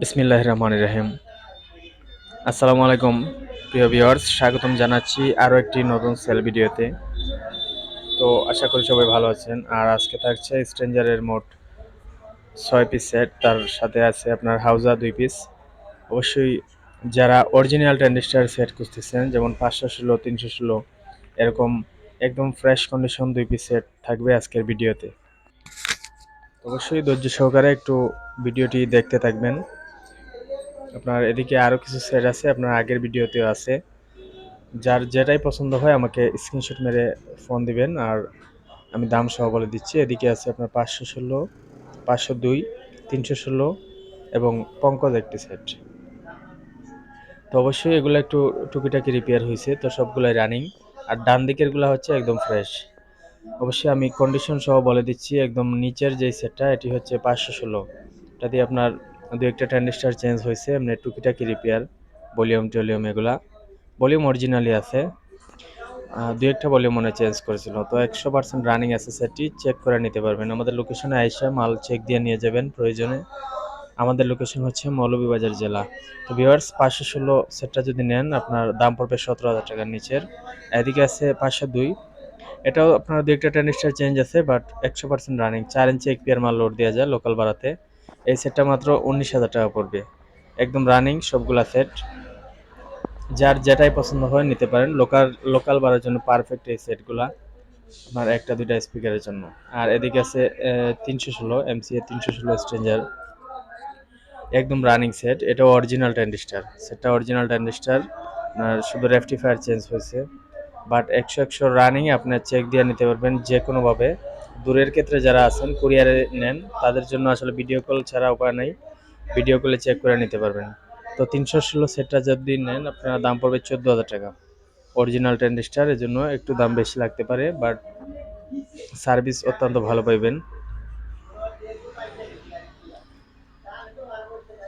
বিসমিল্লাহির রহমানির রহিম। আসসালামু আলাইকুম প্রিয় ভিউয়ার্স, স্বাগতম জানাচ্ছি আরও একটি নতুন সেল ভিডিওতে। তো আশা করি সবাই ভালো আছেন। আর আজকে থাকছে স্ট্রেঞ্জারের মোট 6 পিস সেট, তার সাথে আছে আপনার হাউজা 2 পিস। অবশ্যই যারা অরিজিনাল ট্যান্ডিস্টার সেট খুঁজতেছেন, যেমন 516, 316 এরকম একদম ফ্রেশ কন্ডিশন 2 পিস সেট থাকবে আজকের ভিডিওতে। অবশ্যই ধৈর্য সহকারে একটু ভিডিওটি দেখতে থাকবেন। আপনার এদিকে আরও কিছু সেট আছে, আপনার আগের ভিডিওতেও আছে। যার যেটাই পছন্দ হয় আমাকে স্ক্রিনশট মেরে ফোন দিবেন, আর আমি দাম সহ বলে দিচ্ছি। এদিকে আছে আপনার 516, 502, 316 এবং পঙ্কজ একটি সেট। তো অবশ্যই এগুলো একটু টুকিটাকি রিপেয়ার হয়েছে, তো সবগুলাই রানিং। আর ডান দিকেরগুলো হচ্ছে একদম ফ্রেশ। অবশ্যই আমি কন্ডিশন সহ বলে দিচ্ছি। একদম নিচের যেই সেটটা, এটি হচ্ছে 516। এটা দিয়ে আপনার দু একটা ট্যান্ডিস্টার চেঞ্জ হয়েছে, এমনি টুকিটাকি রিপেয়ার, ভলিউম টলিউম এগুলা। ভলিউম অরিজিনালি আছে, দু একটা ভলিউম মনে চেঞ্জ করেছিল। তো 100% রানিং আছে সেটটি, চেক করে নিতে পারবেন। আমাদের লোকেশনে আইসা মাল চেক দিয়ে নিয়ে যাবেন প্রয়োজনে। আমাদের লোকেশন হচ্ছে মৌলভীবাজার জেলা। তো ভিউয়ার্স, 516 সেটটা যদি নেন আপনার দাম পড়বে 17,000 টাকার নিচের। এদিকে আছে 502, এটাও আপনার দু একটা ট্যানিস্টার চেঞ্জ আছে, বাট 100% রানিং, 4 ইঞ্চি এক পেয়ার মাল লোড দেওয়া যায় লোকাল ভাড়াতে। এই সেটটা মাত্র 19,000 টাকা পড়বে, একদম রানিং সবগুলা সেট। যার যেটাই পছন্দ হয় নিতে পারেন। লোকাল লোকাল বাড়ার জন্য পারফেক্ট এই সেটগুলা, আপনার একটা দুইটা স্পিকারের জন্য। আর এদিকে আছে 316 MCA 316 স্ট্রেঞ্জার, একদম রানিং সেট। এটা অরিজিনাল ট্যান্ডিস্টার সেটটা, অরিজিনাল ট্যান্ডিস্টার। শুধু রেফটিফায়ার চেঞ্জ হয়েছে, বাট 100 রানিং। আপনার চেক দিয়ে নিতে পারবেন যে কোনোভাবে। দূরের ক্ষেত্রে যারা আছেন কুরিয়ারে নেন, তাদের জন্য আসলে ভিডিও কল ছাড়া উপায় নেই, ভিডিও কলে চেক করে নিতে পারবেন। তো 316 সেটটা যদি নেন আপনার দাম পড়বে 14,000 টাকা। অরিজিনাল ট্যান্ডিস্টার, এর জন্য একটু দাম বেশি লাগতে পারে, বাট সার্ভিস অত্যন্ত ভালো পাইবেন।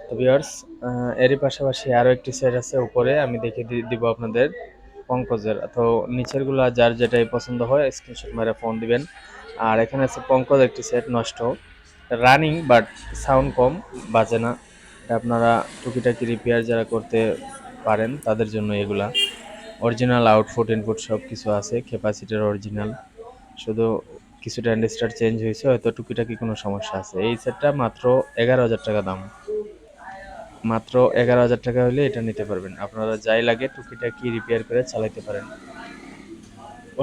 তো ভিউয়ার্স, এরই পাশাপাশি আরও একটি সেট আছে উপরে, আমি দেখে দিব আপনাদের পঙ্কজের। তো নিচেরগুলো যার যেটাই পছন্দ হয় স্ক্রিনশট মেরে ফোন দিবেন। আর এখানে আছে পঙ্কজ একটি সেট, নষ্ট রানিং, বাট সাউন্ড কম, বাজে না। এটা আপনারা টুকিটাকি রিপেয়ার যারা করতে পারেন তাদের জন্য এগুলা। অরিজিনাল আউটপুট ইনপুট সব কিছু আছে, ক্যাপাসিটার অরিজিনাল, শুধু কিছু ট্যান্ডিস্টার চেঞ্জ হয়েছে, হয়তো টুকিটাকি কোনো সমস্যা আছে। এই সেটটা মাত্র 11,000 টাকা দাম। মাত্র 11,000 টাকা হলে এটা নিতে পারবেন। আপনারা যাই লাগে টুকিটাকি রিপেয়ার করে চালাইতে পারেন।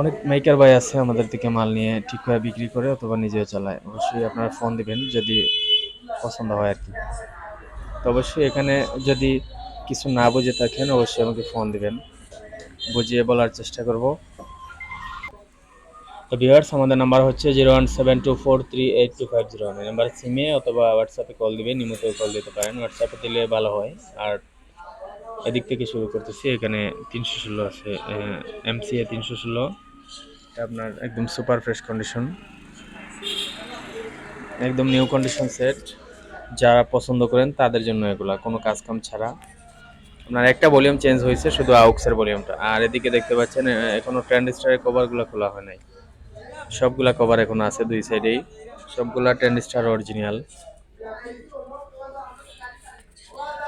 অনেক মেকার ভাই আছে আমাদের থেকে মাল নিয়ে ঠিক করে বিক্রি করে অথবা নিজেও চালায়। অবশ্যই আপনারা ফোন দিবেন যদি পছন্দ হয় আর কি। তো অবশ্যই এখানে যদি কিছু না বুঝে থাকেন অবশ্যই আমাকে ফোন দিবেন, বুঝিয়ে বলার চেষ্টা করব। তো ভিউয়ার্স, আমাদের নাম্বার হচ্ছে 0172438250। এই নাম্বার সিমে অথবা হোয়াটসঅ্যাপে কল দিবেন, ইমোতেও কল দিতে পারেন, হোয়াটসঅ্যাপে দিলে ভালো হয়। আর এদিক থেকে শুরু করতেছি। এখানে 316 আছে, MCA 316, এটা আপনার একদম সুপার ফ্রেশ কন্ডিশন, একদম নিউ কন্ডিশন সেট। যারা পছন্দ করেন তাদের জন্য এগুলা, কোনো কাজ কাম ছাড়া। আপনার একটা ভলিউম চেঞ্জ হয়েছে, শুধু আউক্সের ভলিউমটা। আর এদিকে দেখতে পাচ্ছেন এখনো ট্যান্ডিস্টারের কভারগুলো খোলা হয় নাই, সবগুলা কভার এখনো আছে দুই সাইডেই, সবগুলা ট্যান্ডিস্টার অরিজিনাল।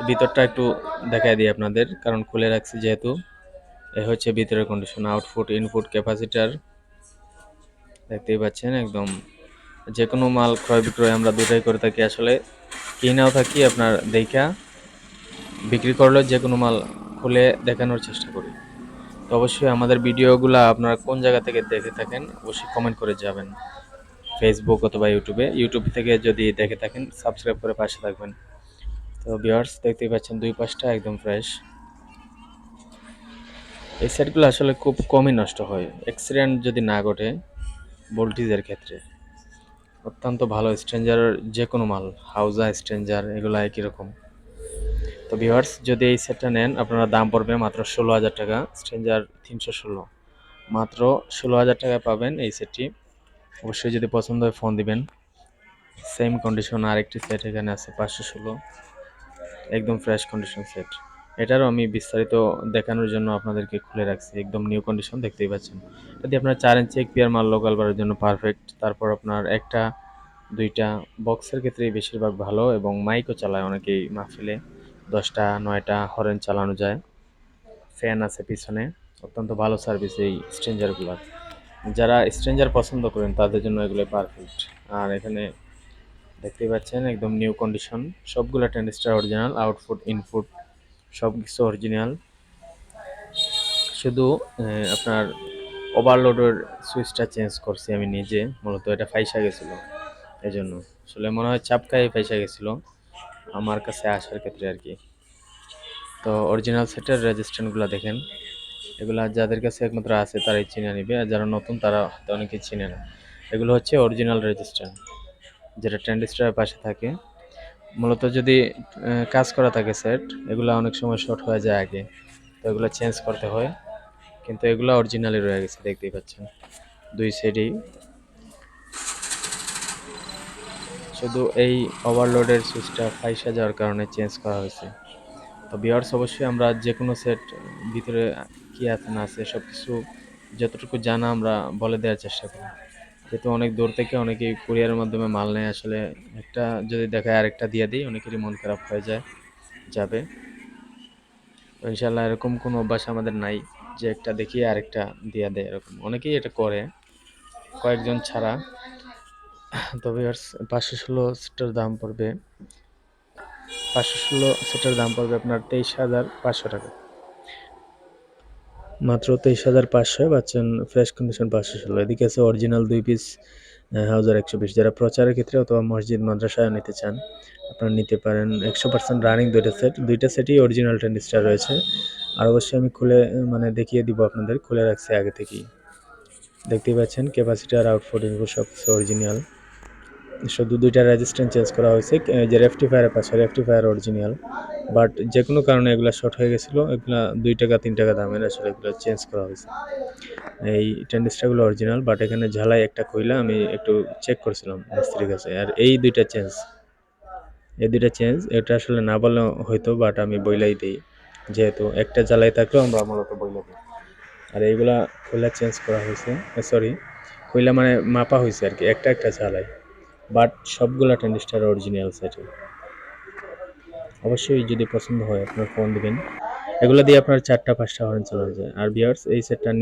ভিতরটা একটু দেখাই দিই আপনাদের, কারণ খুলে রাখছি যেহেতু। এই হচ্ছে ভিতরের কন্ডিশন, আউটপুট ইনপুট ক্যাপাসিটার দেখতেই পাচ্ছেন। একদম যে কোনো মাল ক্রয় বিক্রয় আমরা দুটাই করে থাকি আসলে, কিনাও থাকি আপনার দেখা, বিক্রি করলেও যে কোনো মাল খুলে দেখানোর চেষ্টা করি। তো অবশ্যই আমাদের ভিডিওগুলো আপনারা কোন জায়গা থেকে দেখে থাকেন অবশ্যই কমেন্ট করে যাবেন, ফেসবুক অথবা ইউটিউব থেকে যদি দেখে থাকেন সাবস্ক্রাইব করে পাশে থাকবেন। তো ভিউয়ার্স, দেখতেই পাচ্ছেন দুই পাশটা একদম ফ্রেশ। এই সেটগুলো আসলে খুব কমই নষ্ট হয় অ্যাক্সিডেন্ট যদি না ঘটে ভোল্টেজের ক্ষেত্রে। অত্যন্ত ভালো স্ট্রেঞ্জারের যে কোনো মাল, হাউজা স্ট্রেঞ্জার এগুলো একই রকম। তো ভিউয়ার্স, যদি এই সেটটা নেন আপনারা দাম পড়বে মাত্র 16,000 টাকা। স্ট্রেঞ্জার 316 মাত্র 16,000 টাকায় পাবেন এই সেটটি। অবশ্যই যদি পছন্দ হয় ফোন দিবেন। সেম কন্ডিশন আরেকটি সেট এখানে আছে 516, একদম ফ্রেশ কন্ডিশন সেট। এটারও আমি বিস্তারিত দেখানোর জন্য আপনাদেরকে খুলে রাখছি, একদম নিউ কন্ডিশন দেখতেই পাচ্ছেন। যদি আপনার 4 ইঞ্চি এক পেয়ার মাল লোকাল বারের জন্য পারফেক্ট। তারপর আপনার একটা দুইটা বক্সের ক্ষেত্রে বেশিরভাগ ভালো, এবং মাইকও চালায় অনেকেই মাহফিলে, 10টা 9টা হরেন চালানো যায়। ফ্যান আছে পিছনে, অত্যন্ত ভালো সার্ভিস এই স্ট্রেঞ্জারগুলোর। যারা স্ট্রেঞ্জার পছন্দ করেন তাদের জন্য এগুলো পারফেক্ট। আর এখানে দেখতেই পাচ্ছেন একদম নিউ কন্ডিশন, সবগুলো ট্যান্ডিস্টার অরিজিনাল, আউটপুট ইনপুট সব কিছু অরিজিনাল। শুধু আপনার ওভারলোডের সুইচটা চেঞ্জ করছি আমি নিজে, মূলত এটা ফাইসা গেছিলো, এই জন্য আসলে মনে হয় চাপ খাই ফাইসা গেছিলো আমার কাছে আসার ক্ষেত্রে আর কি। তো অরিজিনাল সেটের রেজিস্ট্যান্টগুলো দেখেন, এগুলা যাদের কাছে একমাত্র আছে তারাই চিনে নেবে, আর যারা নতুন তারা হয়তো অনেকেই চিনে না। এগুলো হচ্ছে অরিজিনাল রেজিস্ট্যান্ট, যেটা ট্রানজিস্টরের পাশে থাকে। মূলত যদি কাজ করা থাকে সেট, এগুলো অনেক সময় শর্ট হয়ে যায় আগে, তো এগুলো চেঞ্জ করতে হয়, কিন্তু এগুলো অরিজিনালি রয়ে গেছে, দেখতেই পাচ্ছেন দুই সাইডেই। শুধু এই ওভারলোডের সুইচটা ফাইসা যাওয়ার কারণে চেঞ্জ করা হয়েছে। তো ভিউয়ার্স, অবশ্যই আমরা যে কোনো সেট ভিতরে কী আছে না আছে সব কিছু যতটুকু জানা আমরা বলে দেওয়ার চেষ্টা করি, যেহেতু অনেক দূর থেকে অনেকেই কুরিয়ারের মাধ্যমে মাল নেয়, আসলে একটা যদি দেখায় আরেকটা দিয়ে দিই অনেকেরই মন খারাপ হয়ে যাবে। তো ইনশাল্লাহ এরকম কোনো অভ্যাস আমাদের নাই যে একটা দেখিয়ে আরেকটা দিয়ে দেয়, এরকম অনেকেই এটা করে, কয়েকজন ছাড়া। তবে 516 সেটার দাম পড়বে, 516 সেটার দাম পড়বে আপনার 23,500 টাকা, মাত্র 23,500 পাচ্ছেন ফ্রেশ কন্ডিশন 516। এদিকে আছে অরিজিনাল 2 পিস হাউজার 120, যারা প্রচারের ক্ষেত্রে অথবা মসজিদ মাদ্রাসায় নিতে চান আপনারা নিতে পারেন। 100% রানিং দুইটা সেটই অরিজিনাল ট্রানজিস্টর রয়েছে। আর অবশ্যই আমি খুলে মানে দেখিয়ে দিব আপনাদের, খুলে রাখছি আগে থেকেই, দেখতেই পাচ্ছেন ক্যাপাসিটার আউটপুট ইনপুট সব কিছু অরিজিনাল। শুধু দুইটা রেজিস্ট্যান্স চেঞ্জ করা হয়েছে, যে রেকটিফায়ারের পাশে রেকটিফায়ার অরিজিনাল, বাট যে কোনো কারণে এগুলো শর্ট হয়ে গেছিলো, এগুলো 2 টাকা 3 টাকা দামের, আসলে এগুলো চেঞ্জ করা হয়েছে। এই ট্রানজিস্টারগুলো অরিজিনাল, বাট এখানে ঝালাই একটা কইলা আমি একটু চেক করছিলাম মিস্ত্রির কাছে, আর এই দুইটা চেঞ্জ, এটা আসলে না বললেও হয়তো, বাট আমি বইলাই দিই, যেহেতু একটা জ্বালাই থাকলেও আমরা মূলত বইলা দিই। আর এইগুলা কইলা চেঞ্জ করা হয়েছে, সরি কইলা মানে মাপা হয়েছে আর কি, একটা একটা জ্বালাই, বাট সবগুলা ট্রানজিস্টার অরিজিনাল সেটে। অবশ্যই যদি পছন্দ হয় আপনার ফোন দিবেন, এগুলো দিয়ে আপনার 4টা 5টা হরেন চালানো যায়। আর ভিউয়ার্স, এই সেটটার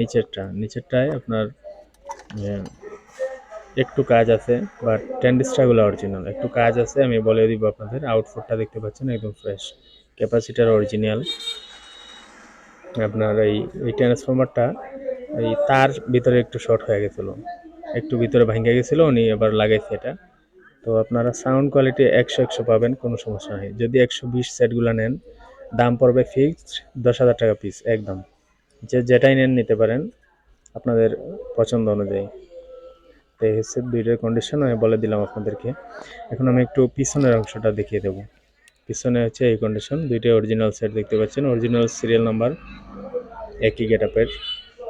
নিচেরটায় আপনার একটু কাজ আছে, বাট ট্রানজিস্টারগুলো অরিজিনাল, একটু কাজ আছে আমি বলে দিব আপনাদের। আউটপুটটা দেখতে পাচ্ছেন একদম ফ্রেশ, ক্যাপাসিটার অরিজিনাল। আপনার এই ট্রান্সফরমারটা এই তার ভিতরে একটু শর্ট হয়ে গেছিলো, একটু ভিতরে ভাঙে গেছিলো, উনি এবার লাগাইছে এটা। তো আপনারা সাউন্ড কোয়ালিটি 100 পাবেন, কোনো সমস্যা নেই। যদি 120 সেটগুলো নেন দাম পড়বে ফিক্সড 10,000 টাকা পিস একদম, যেটাই নেন নিতে পারেন আপনাদের পছন্দ অনুযায়ী। তো এই হচ্ছে দুইটার কন্ডিশন আমি বলে দিলাম আপনাদেরকে। এখন আমি একটু পিছনের অংশটা দেখিয়ে দেবো। পিছনে হচ্ছে এই কন্ডিশন, দুইটাই অরিজিনাল সেট দেখতে পাচ্ছেন, অরিজিনাল সিরিয়াল নাম্বার, একই গেটআপের,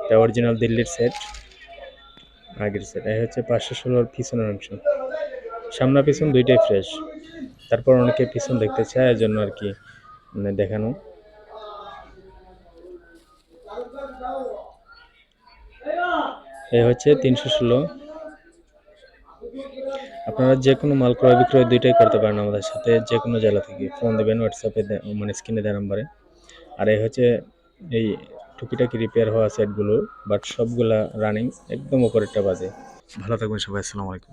এটা অরিজিনাল দিল্লির সেট, আগের সেট। এই হচ্ছে 516 পিছনের অংশ, সামনা পিছন দুইটাই ফ্রেশ। তারপর অনেকে পিছন দেখতে চায়, এর জন্য আর কি মানে দেখানো। এই হচ্ছে 316। আপনারা যে কোনো মাল ক্রয় বিক্রয় দুইটাই করতে পারেন আমাদের সাথে, যে কোনো জেলা থেকে ফোন দেবেন হোয়াটসঅ্যাপে, মানে স্ক্রিনে দেওয়া নাম্বারে। আর এই হচ্ছে এই টুকিটাকি রিপেয়ার হওয়া সেটগুলো, বাট সবগুলা রানিং, একদম উপরেরটা বাজে। ভালো থাকবেন সবাই, আসসালামু আলাইকুম।